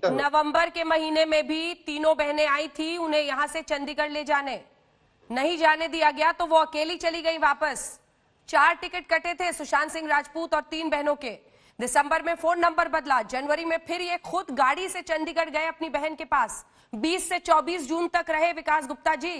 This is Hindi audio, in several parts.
इंटर। नवंबर के महीने में भी तीनों बहनें आई थी, उन्हें यहां से चंडीगढ़ ले जाने नहीं जाने दिया गया तो वो अकेली चली गई वापस। 4 टिकट कटे थे सुशांत सिंह राजपूत और 3 बहनों के। दिसंबर में फोन नंबर बदला, जनवरी में फिर ये खुद गाड़ी से चंडीगढ़ गए अपनी बहन के पास। 20 से 24 जून तक रहे विकास गुप्ता जी।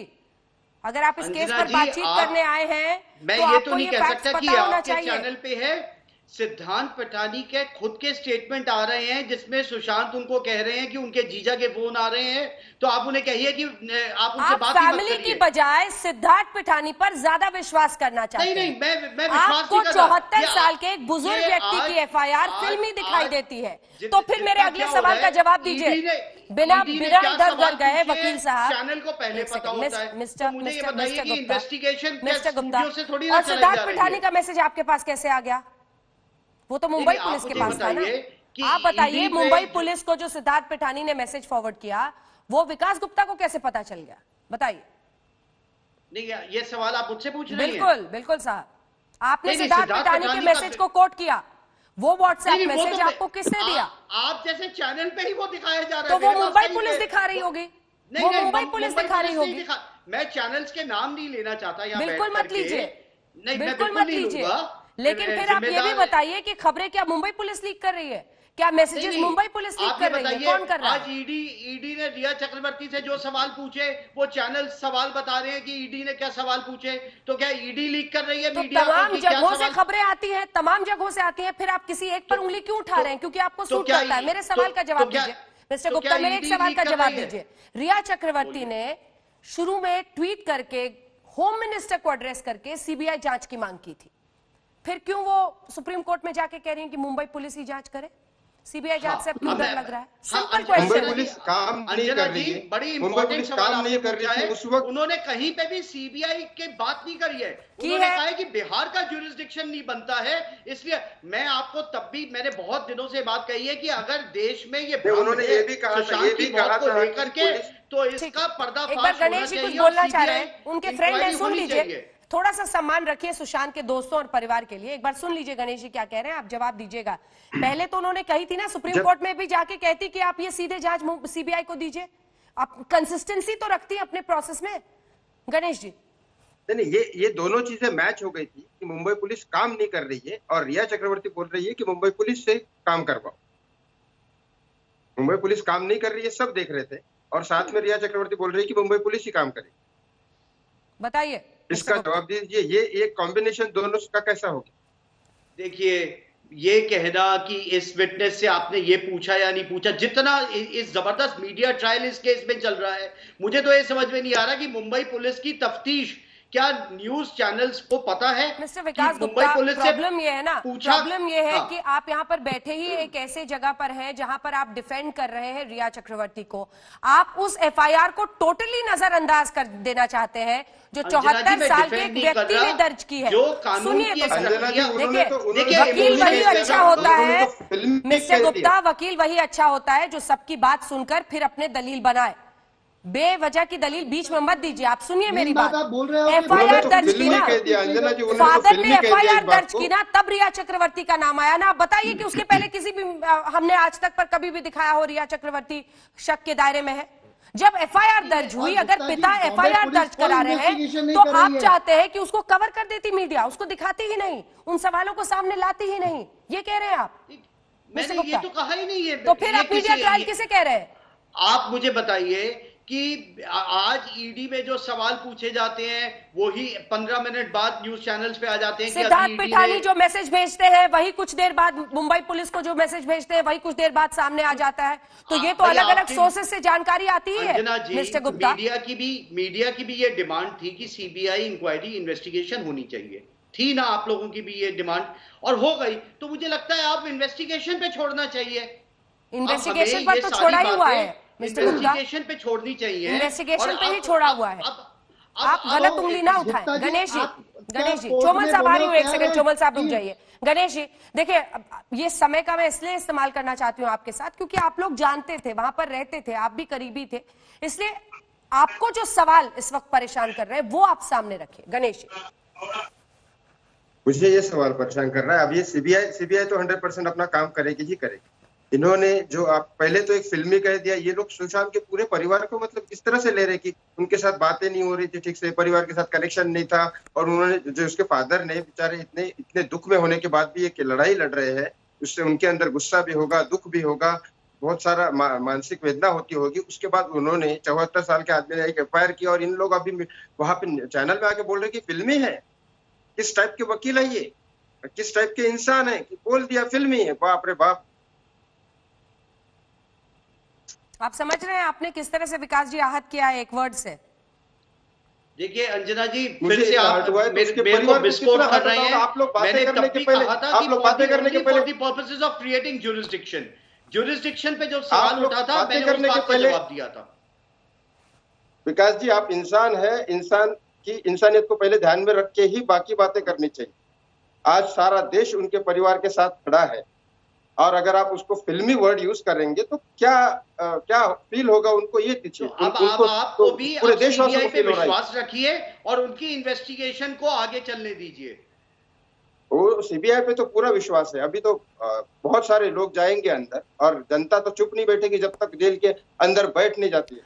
अगर आप इस केस पर बातचीत करने आए हैं मैं तो ये आपको तो नहीं ये कह फैक्ट्स सकता कि पता होना आपके चाहिए। चैनल पे है, सिद्धांत पठानी के खुद के स्टेटमेंट आ रहे हैं जिसमें सुशांत उनको कह रहे हैं कि उनके जीजा के फोन आ रहे हैं, तो आप उन्हें कहिए कि आप उनसे बात ही मत फैमिली की करिए। बजाय सिद्धार्थ पिठानी पर ज्यादा विश्वास करना चाहते नहीं हैं। मैं विश्वास आपको नहीं कर रहा। 74 साल के एक बुजुर्ग व्यक्ति की एफआईआर फिल्मी दिखाई देती है, तो फिर मेरे अगले सवाल का जवाब दीजिए। बिना इधर उधर गए वकील साहब, चैनल को पहले पता होता है, मिस्टर मुझे ये बताइए कि इन्वेस्टिगेशन मिस्टर गुप्ता से थोड़ी ना और चलाई सिद्धार्थ जा रही पिठानी है। का मैसेज आपके पास कैसे आ गया? वो तो मुंबई पुलिस के पास था ना। आप बताइए, मुंबई पुलिस को जो सिद्धार्थ पिठानी ने मैसेज फॉरवर्ड किया वो विकास गुप्ता को कैसे पता चल गया? बताइए। नहीं, ये सवाल आप मुझसे पूछ रहे हैं? बिल्कुल बिल्कुल साहब, आपने सिद्धार्थ पिठानी के मैसेज को कोट किया, वो व्हाट्सएप मैसेज आपको किसने दिया? आप जैसे चैनल पे ही वो दिखाया जा रहा है। तो वो मुंबई पुलिस दिखा रही होगी, वो मुंबई पुलिस दिखा रही होगी। मैं चैनल्स के नाम नहीं लेना चाहता यहाँ बिल्कुल मत लीजिए, नहीं, बिल्कुल मत लीजिए। लेकिन फिर आप ये भी बताइए कि खबरें क्या मुंबई पुलिस लीक कर रही है? क्या मैसेजेस मुंबई पुलिस लीक कर रही है? कौन कर रहा है? आज ईडी ने रिया चक्रवर्ती से जो सवाल पूछे वो चैनल सवाल बता रहे हैं कि ईडी ने क्या सवाल पूछे, तो क्या ईडी लीक कर रही है? तो मीडिया तमाम जगहों से खबरें आती हैं, तमाम जगहों से आती हैं, फिर आप किसी एक पर उंगली क्यों उठा रहे हैं? क्योंकि आपको सूट करता है। मेरे सवाल का जवाब दीजिए मिस्टर गुप्ता, मेरे एक सवाल का जवाब दीजिए। रिया चक्रवर्ती ने शुरू में ट्वीट करके होम मिनिस्टर को एड्रेस करके सीबीआई जांच की मांग की थी, फिर क्यों वो सुप्रीम कोर्ट में जाके कह रही हैं कि मुंबई पुलिस ही जांच करे? सीबीआई जांच से क्यों डर लग रहा है? Simple question. मुंबई पुलिस काम नहीं कर रही है, बड़ी इंपॉर्टेंट सवाल नहीं कर रही है उस वक्त। उन्होंने कहीं पे भी सीबीआई की बात नहीं करी है। उन्होंने कहा है कि बिहार का ज्यूरिसडिक्शन नहीं बनता है, इसलिए मैं आपको तब भी मैंने बहुत दिनों से बात कही है कि अगर देश में ये उन्होंने ये भी कहा था, ये भी कहा था लेकर के तो इसका पर्दाफाश एक बार गणेश जी कुछ बोलना चाह रहे हैं, उनके फ्रेंड है, सुन लीजिए। थोड़ा सा सम्मान रखिए सुशांत के दोस्तों और परिवार के लिए। एक बार सुन लीजिए गणेश जी क्या कह रहे हैं, आप जवाब दीजिएगा। पहले तो उन्होंने कही थी ना, सुप्रीम कोर्ट में भी जाके कहती कि आप ये सीधे जांच सीबीआई को दीजिए। आप कंसिस्टेंसी तो रखती है अपने प्रोसेस में गणेश जी। नहीं, ये दोनों चीजें मैच हो गई थी कि मुंबई पुलिस काम नहीं कर रही है और रिया चक्रवर्ती बोल रही है कि मुंबई पुलिस से काम करवाओ। मुंबई पुलिस काम नहीं कर रही है, सब देख रहे थे, और साथ में रिया चक्रवर्ती बोल रही है कि मुंबई पुलिस ही काम करे। बताइए, इसका जवाब दीजिए, ये एक कॉम्बिनेशन दोनों का कैसा होगा? देखिए, ये कहना कि इस विटनेस से आपने ये पूछा या नहीं पूछा, जितना इस जबरदस्त मीडिया ट्रायल इस केस में चल रहा है, मुझे तो ये समझ में नहीं आ रहा कि मुंबई पुलिस की तफ्तीश क्या न्यूज चैनल्स को पता है? मिस्टर विकास गुप्ता, प्रॉब्लम ये है ना, प्रॉब्लम ये है कि आप यहाँ पर बैठे ही एक ऐसे जगह पर हैं जहां पर आप डिफेंड कर रहे हैं रिया चक्रवर्ती को। आप उस एफआईआर को टोटली नजरअंदाज कर देना चाहते हैं जो 74 साल के एक व्यक्ति ने दर्ज की है। सुनिए तो, देखिए वकील वही अच्छा होता है मिस्टर गुप्ता, वकील वही अच्छा होता है जो सबकी बात सुनकर फिर अपने दलील बनाए। बेवजह की दलील बीच में मत दीजिए। आप सुनिए मेरी बात। एफआईआर दर्ज की ना, फादर ने एफआईआर दर्ज की ना, तब रिया चक्रवर्ती का नाम आया ना। आप बताइए कि उसके पहले किसी भी हमने आज तक पर कभी भी दिखाया हो रिया चक्रवर्ती शक के दायरे में है? जब एफआईआर दर्ज हुई, अगर पिता एफआईआर दर्ज करा रहे हैं तो आप चाहते हैं कि उसको कवर कर देती मीडिया, उसको दिखाती ही नहीं, उन सवालों को सामने लाती ही नहीं, ये कह रहे हैं आप? मैंने ये तो कहा ही नहीं है। तो फिर आप मीडिया ट्रायल किसे कह रहे हैं? आप मुझे बताइए कि आज ईडी में जो सवाल पूछे जाते हैं वही 15 मिनट बाद न्यूज चैनल्स पे आ जाते हैं। सिद्धार्थ पिठानी जो मैसेज भेजते हैं वही कुछ देर बाद मुंबई पुलिस को जो मैसेज भेजते हैं वही कुछ देर बाद सामने आ जाता है। तो ये तो अलग अलग सोर्सेस से जानकारी आती है मिस्टर गुप्ता। मीडिया की भी ये डिमांड थी कि सीबीआई इंक्वायरी इन्वेस्टिगेशन होनी चाहिए, थी ना आप लोगों की भी ये डिमांड, और हो गई। तो मुझे लगता है आप इन्वेस्टिगेशन पे छोड़ना चाहिए। इन्वेस्टिगेशन पर तो छोड़ा ही हुआ है मिस्टर गुप्ता, इन्वेस्टिगेशन पे छोड़नी चाहिए, इन्वेस्टिगेशन पे ही छोड़ा हुआ है। आप गलत उंगली ना उठाएं। गणेश जी, चोमल साहब आ रही हूँ, एक सेकंड चोमल साहब रुक जाइए। गणेश जी देखिए, ये समय का मैं इसलिए इस्तेमाल करना चाहती हूँ आपके साथ क्योंकि आप लोग जानते थे, वहां पर रहते थे, आप भी करीबी थे, इसलिए आपको जो सवाल इस वक्त परेशान कर रहे हैं वो आप सामने रखिए। गणेश जी, मुझे ये सवाल परेशान कर रहा है, अब ये सीबीआई तो 100% अपना काम करेगी ही करेगी, इन्होंने जो आप पहले तो एक फिल्मी कह दिया, ये लोग सुशांत के पूरे परिवार को मतलब किस तरह से ले रहे कि उनके साथ बातें नहीं हो रही थी ठीक से, परिवार के साथ कनेक्शन नहीं था, और उन्होंने जो उसके फादर ने बेचारे इतने इतने दुख में होने के बाद भी एक लड़ाई लड़ रहे हैं, उससे उनके अंदर गुस्सा भी होगा, दुख भी होगा, बहुत सारा मानसिक वेदना होती होगी। उसके बाद उन्होंने 74 साल के आदमी ने एक एफआईआर किया, और इन लोग अभी वहां पे चैनल में आके बोल रहे कि फिल्मी है। किस टाइप के वकील है ये, किस टाइप के इंसान है कि बोल दिया फिल्मी है? बाप रे बाप। आप समझ रहे हैं आपने किस तरह से विकास जी आहत किया है एक वर्ड से? देखिए अंजना जी, मुझे फिर से आप मेरे को विस्फोट कर रहे हैं। आप लोग बातें मैंने करने तब के भी पहले, कहा था आप लोग बातें करने के पहले, for the purposes of creating jurisdiction पे जो सवाल उठा था मैंने उस बात का जवाब दिया था। विकास जी, आप इंसान है, इंसान की इंसानियत को पहले ध्यान में रख के ही बाकी बातें करनी चाहिए। आज सारा देश उनके परिवार के साथ खड़ा है, और अगर आप उसको फिल्मी वर्ड यूज करेंगे तो क्या फील होगा उनको, ये दीजिए। तो अब आपको भी पूरे देशवासियों सीबीआई को पे फील हो रहा है। विश्वास रखिए और उनकी इन्वेस्टिगेशन को आगे चलने दीजिए। वो सीबीआई पे तो पूरा विश्वास है। अभी तो बहुत सारे लोग जाएंगे अंदर, और जनता तो चुप नहीं बैठेगी जब तक जेल के अंदर बैठ नहीं जाती है।